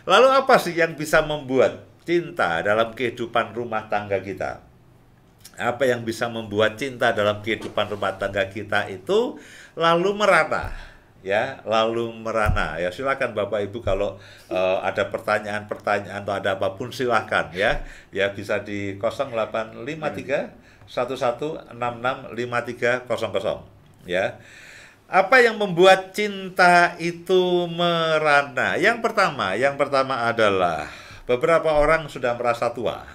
Lalu apa sih yang bisa membuat cinta dalam kehidupan rumah tangga kita? Apa yang bisa membuat cinta dalam kehidupan rumah tangga kita itu lalu merana? Ya, lalu merana. Ya, silakan Bapak Ibu kalau ada pertanyaan-pertanyaan atau ada apapun silakan ya. Ya, bisa di 0853 11665300 ya. Apa yang membuat cinta itu merana? Yang pertama adalah beberapa orang sudah merasa tua.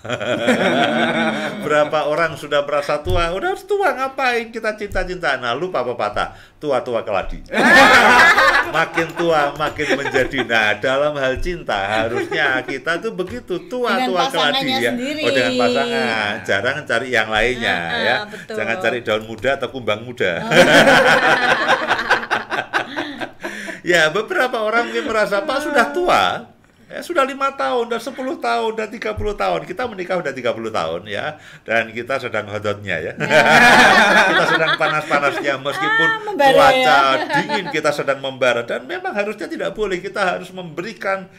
Berapa orang sudah merasa tua? Udah tua ngapain kita cinta-cintaan? Nah, lupa pepatah, tua-tua keladi. Makin tua makin menjadi. Nah, dalam hal cinta harusnya kita tuh begitu, tua-tua keladi ya. Sendiri. Oh, dengan pasangan. Jarang cari yang lainnya ya. Betul. Jangan cari daun muda atau kumbang muda. Ya, beberapa orang yang merasa Pak sudah tua. Ya, sudah 5 tahun, dan 10 tahun, dan 30 tahun. Kita menikah udah 30 tahun ya. Dan kita sedang hodotnya ya. Kita sedang panas-panasnya meskipun cuaca dingin, kita sedang membara. Dan memang harusnya tidak boleh. Kita harus memberikan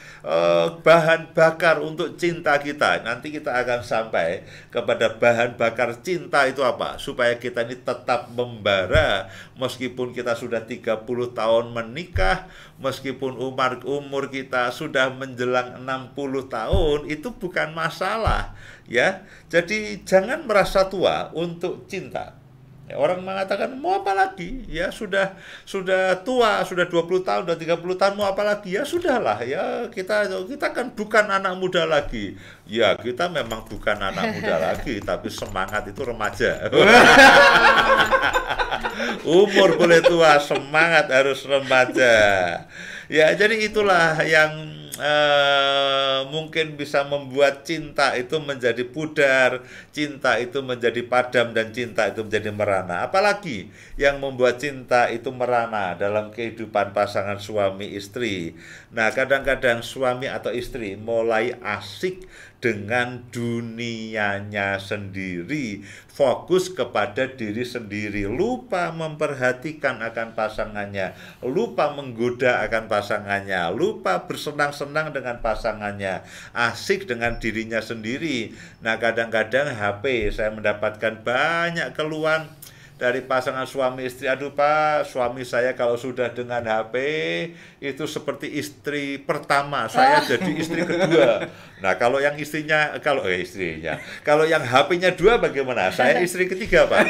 bahan bakar untuk cinta kita. Nanti kita akan sampai kepada bahan bakar cinta itu apa? Supaya kita ini tetap membara meskipun kita sudah 30 tahun menikah, meskipun umur kita sudah menjelang 60 tahun, itu bukan masalah ya. Jadi jangan merasa tua untuk cinta. Ya, orang mengatakan mau apa lagi? Ya sudah tua, sudah 20 tahun, sudah 30 tahun, mau apa lagi? Ya sudahlah ya, kita kan bukan anak muda lagi. Ya, kita memang bukan anak muda lagi, tapi semangat itu remaja. Umur boleh tua, semangat harus remaja. Ya, jadi itulah yang mungkin bisa membuat cinta itu menjadi pudar, cinta itu menjadi padam, dan cinta itu menjadi merana. Apalagi yang membuat cinta itu merana dalam kehidupan pasangan suami istri. Nah, kadang-kadang suami atau istri mulai asik dengan dunianya sendiri, fokus kepada diri sendiri, lupa memperhatikan akan pasangannya, lupa menggoda akan pasangannya, lupa bersenang-senang dengan pasangannya, asik dengan dirinya sendiri. Nah, kadang-kadang HP, saya mendapatkan banyak keluhan dari pasangan suami istri. Aduh Pak, suami saya kalau sudah dengan HP itu seperti istri pertama, saya jadi istri kedua. Nah, kalau yang istrinya, kalau yang HP-nya 2 bagaimana? Saya istri ketiga Pak.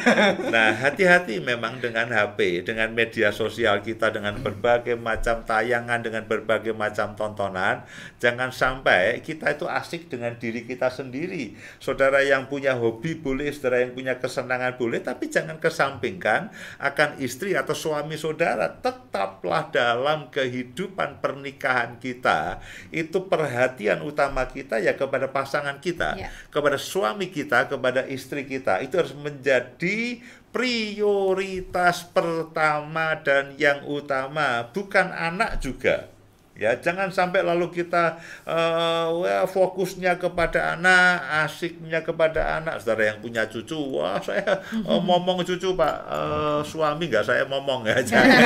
Nah, hati-hati memang dengan HP, dengan media sosial kita, dengan berbagai macam tayangan, dengan berbagai macam tontonan. Jangan sampai kita itu asik dengan diri kita sendiri. Saudara yang punya hobi boleh, saudara yang punya kesenangan boleh, tapi jangan kesampingkan akan istri atau suami saudara. Tetaplah dalam kehidupan pernikahan kita, itu perhatian utama kita ya kepada pasangan kita, kepada suami kita, kepada istri kita. Itu harus menjadi prioritas pertama dan yang utama, bukan anak juga. Ya, jangan sampai lalu kita fokusnya kepada anak, asiknya kepada anak. Saudara yang punya cucu, wah saya ngomong cucu Pak, suami nggak saya ngomong ya, jangan.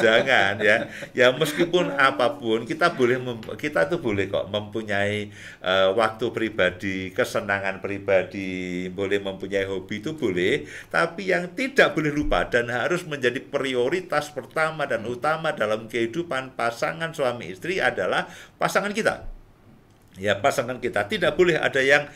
Jangan ya. Ya meskipun apapun kita tuh boleh kok mempunyai waktu pribadi, kesenangan pribadi, boleh mempunyai hobi itu boleh, tapi yang tidak boleh lupa dan harus menjadi prioritas pertama dan utama dalam kehidupan pasangan suami istri adalah pasangan kita. Ya, pasangan kita tidak boleh ada yang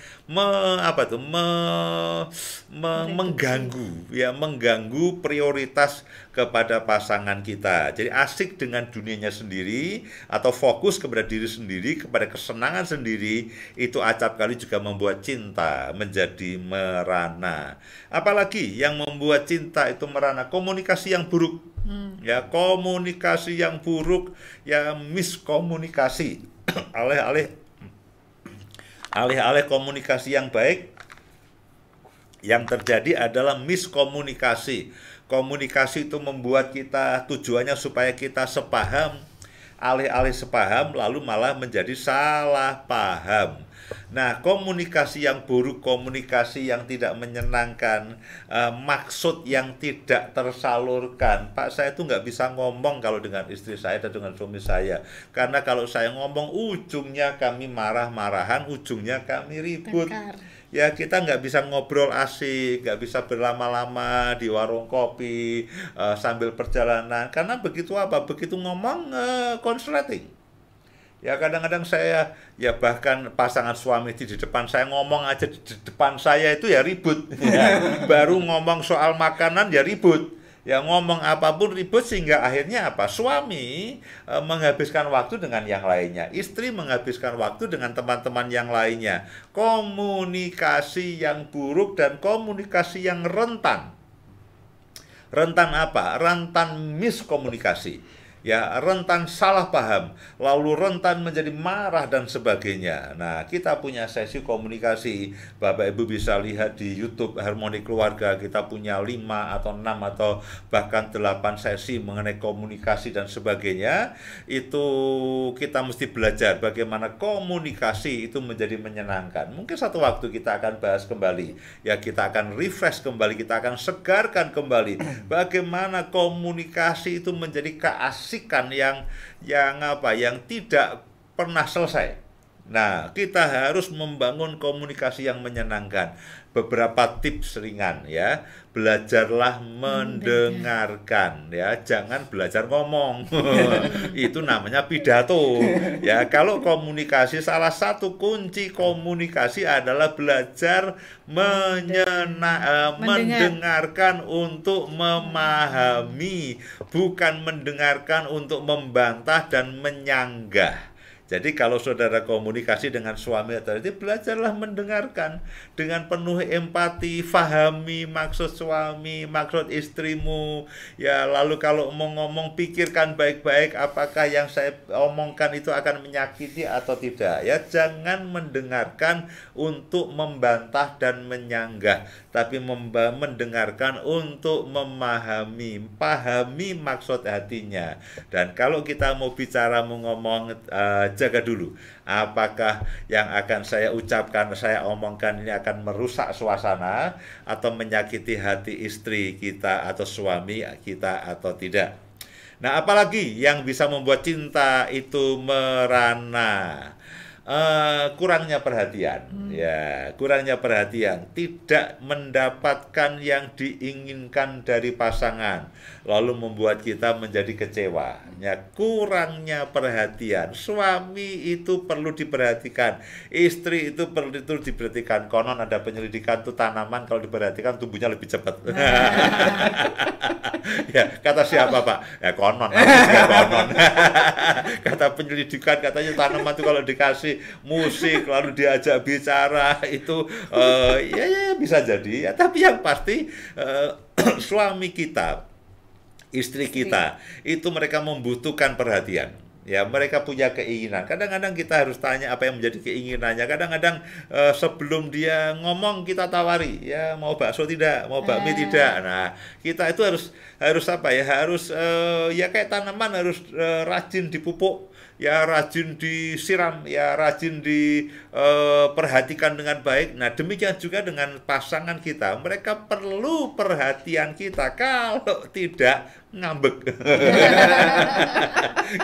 mengganggu, ya, mengganggu prioritas kepada pasangan kita. Jadi asik dengan dunianya sendiri atau fokus kepada diri sendiri, kepada kesenangan sendiri, itu acap kali juga membuat cinta menjadi merana. Apalagi yang membuat cinta itu merana, komunikasi yang buruk. Ya, komunikasi yang buruk, ya miskomunikasi. Alih-alih komunikasi yang baik, yang terjadi adalah miskomunikasi. Komunikasi itu membuat kita, tujuannya supaya kita sepaham, alih-alih sepaham lalu malah menjadi salah paham. Nah, komunikasi yang buruk, komunikasi yang tidak menyenangkan, maksud yang tidak tersalurkan. Pak, saya tuh nggak bisa ngomong kalau dengan istri saya dan dengan suami saya. Karena kalau saya ngomong, ujungnya kami marah-marahan, ujungnya kami ribut. Ya, kita nggak bisa ngobrol asik, nggak bisa berlama-lama di warung kopi, sambil perjalanan. Karena begitu apa? Begitu ngomong, konsleting. Ya kadang-kadang saya, ya bahkan pasangan suami di depan saya ngomong aja di depan saya itu ya ribut. Ya, baru ngomong soal makanan ya ribut. Ya ngomong apapun ribut sehingga akhirnya apa? Suami menghabiskan waktu dengan yang lainnya. Istri menghabiskan waktu dengan teman-teman yang lainnya. Komunikasi yang buruk dan komunikasi yang rentan. Rentan apa? Rentan miskomunikasi. Ya, rentan salah paham, lalu rentan menjadi marah dan sebagainya. Nah, kita punya sesi komunikasi. Bapak Ibu bisa lihat di YouTube Harmoni Keluarga, kita punya 5 atau 6 atau bahkan 8 sesi mengenai komunikasi dan sebagainya. Itu kita mesti belajar bagaimana komunikasi itu menjadi menyenangkan. Mungkin satu waktu kita akan bahas kembali. Ya, kita akan refresh kembali, kita akan segarkan kembali bagaimana komunikasi itu menjadi keasikan yang tidak pernah selesai. Nah, kita harus membangun komunikasi yang menyenangkan. Beberapa tips ringan ya. Belajarlah mendengarkan ya, jangan belajar ngomong. Itu namanya pidato. Ya, kalau komunikasi salah satu kunci komunikasi adalah belajar mendengarkan untuk memahami, bukan mendengarkan untuk membantah dan menyanggah. Jadi kalau saudara komunikasi dengan suami atau istri, belajarlah mendengarkan dengan penuh empati, fahami maksud suami, maksud istrimu. Ya, lalu kalau mau ngomong, pikirkan baik-baik apakah yang saya omongkan itu akan menyakiti atau tidak. Ya, jangan mendengarkan untuk membantah dan menyanggah, tapi mendengarkan untuk memahami, pahami maksud hatinya. Dan kalau kita mau bicara, mau ngomong, jaga dulu apakah yang akan saya ucapkan, saya omongkan ini akan merusak suasana atau menyakiti hati istri kita atau suami kita atau tidak. Nah, apalagi yang bisa membuat cinta itu merana? Kurangnya perhatian, ya, kurangnya perhatian, tidak mendapatkan yang diinginkan dari pasangan, lalu membuat kita menjadi kecewa. Ya, kurangnya perhatian, suami itu perlu diperhatikan, istri itu perlu diperhatikan. Konon ada penyelidikan tuh tanaman kalau diperhatikan tumbuhnya lebih cepat. Ya, kata siapa Pak? Ya konon, konon. Kata penyelidikan katanya tanaman itu kalau dikasih musik lalu diajak bicara itu ya bisa jadi ya, tapi yang pasti suami kita, istri kita itu mereka membutuhkan perhatian. Ya, mereka punya keinginan. Kadang-kadang kita harus tanya apa yang menjadi keinginannya. Kadang-kadang sebelum dia ngomong kita tawari, ya mau bakso tidak, mau bakmi tidak. Nah, kita itu harus apa ya? Harus ya kayak tanaman harus rajin dipupuk, ya rajin disiram, ya rajin diperhatikan dengan baik. Nah, demikian juga dengan pasangan kita. Mereka perlu perhatian kita. Kalau tidak, ngambek.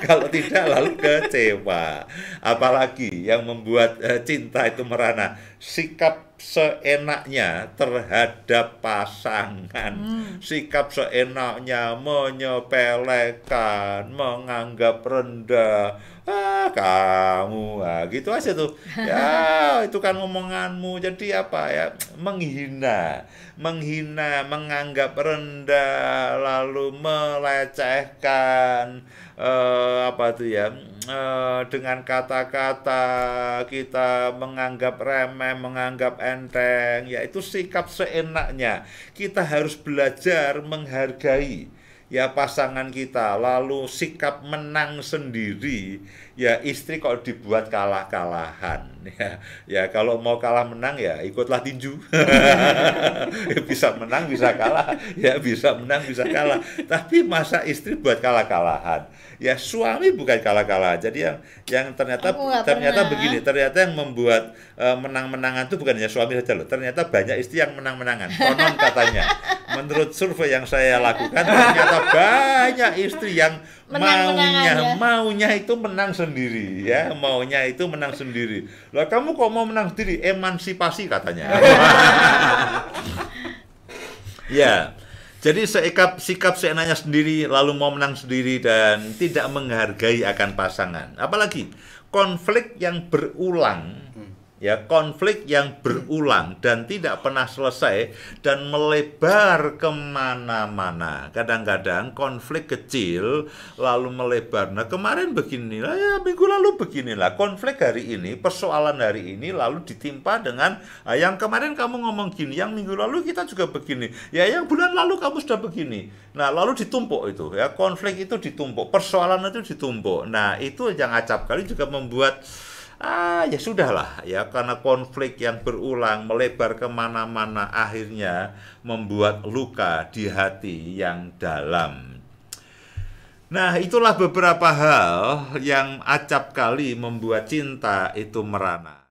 Kalau tidak lalu kecewa. Apalagi yang membuat cinta itu merana, sikap seenaknya terhadap pasangan, sikap seenaknya menyepelekan, menganggap rendah. Kamu, gitu aja tuh. Ya, itu kan omonganmu. Jadi apa ya? Menghina, menganggap rendah, lalu melecehkan, apa tuh ya? Dengan kata-kata kita menganggap remeh, menganggap enteng. Ya, itu sikap seenaknya. Kita harus belajar menghargai ya pasangan kita, lalu sikap menang sendiri ya istri kok dibuat kalah-kalahan ya kalau mau kalah menang ya ikutlah tinju. Bisa menang bisa kalah, ya bisa menang bisa kalah, tapi masa istri buat kalah-kalahan? Ya suami bukan kalah-kalah. Jadi yang ternyata begini, ternyata yang membuat menang-menangan itu bukan hanya suami saja loh, ternyata banyak istri yang menang-menangan konon katanya. Menurut survei yang saya lakukan, ternyata banyak istri yang maunya itu menang sendiri, ya maunya itu menang sendiri. Lah kamu kok mau menang sendiri? Emansipasi katanya. Ya, jadi sikap seenaknya sendiri, lalu mau menang sendiri dan tidak menghargai akan pasangan. Apalagi konflik yang berulang, ya konflik yang berulang dan tidak pernah selesai dan melebar kemana-mana. Kadang-kadang konflik kecil lalu melebar. Nah kemarin beginilah, ya minggu lalu beginilah. Konflik hari ini, persoalan hari ini lalu ditimpa dengan yang kemarin kamu ngomong gini, yang minggu lalu kita juga begini, ya yang bulan lalu kamu sudah begini. Nah lalu ditumpuk itu, ya konflik itu ditumpuk, persoalan itu ditumpuk. Nah itu yang acap kali juga membuat ya sudahlah ya, karena konflik yang berulang melebar kemana-mana akhirnya membuat luka di hati yang dalam. Nah itulah beberapa hal yang acap kali membuat cinta itu merana.